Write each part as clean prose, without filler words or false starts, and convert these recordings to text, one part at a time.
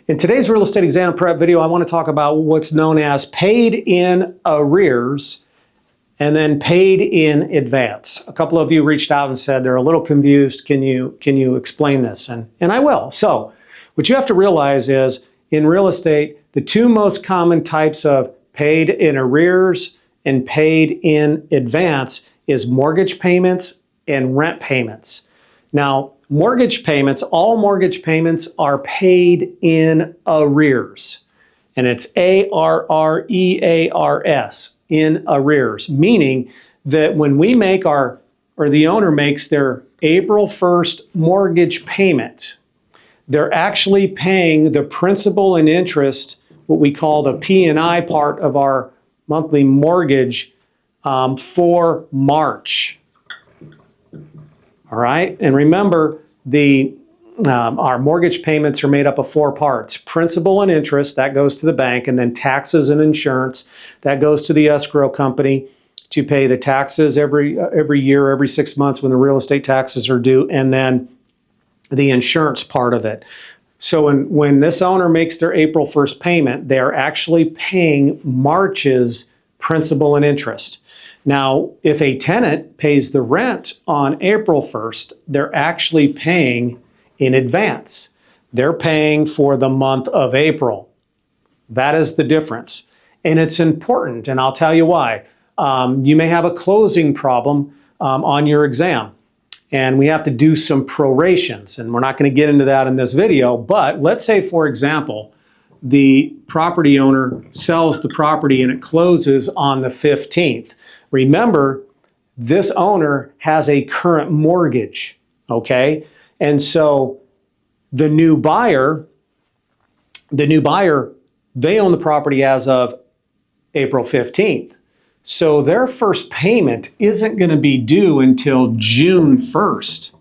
In today's real estate exam prep video, I want to talk about what's known as paid in arrears and then paid in advance. A couple of you reached out and said they're a little confused. Can you explain this? And I will. So what you have to realize is in real estate, the two most common types of paid in arrears and paid in advance is mortgage payments and rent payments. Now, mortgage payments, all mortgage payments are paid in arrears. And it's ARREARS, in arrears, meaning that when we make or the owner makes their April 1st mortgage payment, they're actually paying the principal and interest, what we call the P&I part of our monthly mortgage for March. All right, and remember, our mortgage payments are made up of four parts: principal and interest, that goes to the bank, and then taxes and insurance, that goes to the escrow company to pay the taxes every year, every 6 months when the real estate taxes are due, and then the insurance part of it. So when this owner makes their April 1st payment, they're actually paying March's principal and interest. Now, if a tenant pays the rent on April 1st, they're actually paying in advance. They're paying for the month of April. That is the difference. And it's important, and I'll tell you why. You may have a closing problem on your exam, and we have to do some prorations, and we're not going to get into that in this video, but let's say, for example, the property owner sells the property and it closes on the 15th. Remember, this owner has a current mortgage, okay? And so the new buyer, they own the property as of April 15th. So their first payment isn't going to be due until June 1st.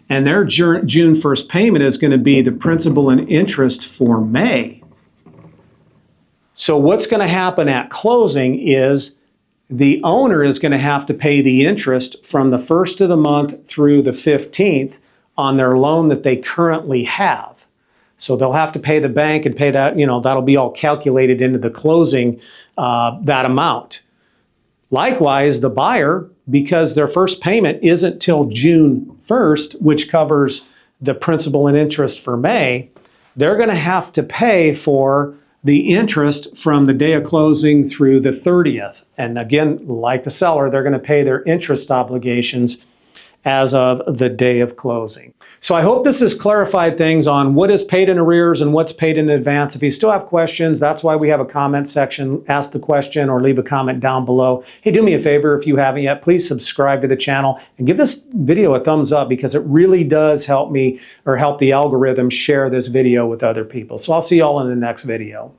And their June 1st payment is going to be the principal and interest for May. So what's going to happen at closing is the owner is going to have to pay the interest from the 1st of the month through the 15th on their loan that they currently have. So they'll have to pay the bank and pay that, that'll be all calculated into the closing, that amount. Likewise, the buyer, because their first payment isn't till June 1st, which covers the principal and interest for May, they're going to have to pay for the interest from the day of closing through the 30th. And again, like the seller, they're going to pay their interest obligations as of the day of closing. So I hope this has clarified things on what is paid in arrears and what's paid in advance. If you still have questions, that's why we have a comment section. Ask the question or leave a comment down below. Hey, do me a favor, if you haven't yet, please subscribe to the channel and give this video a thumbs up, because it really does help me, or help the algorithm share this video with other people. So I'll see you all in the next video.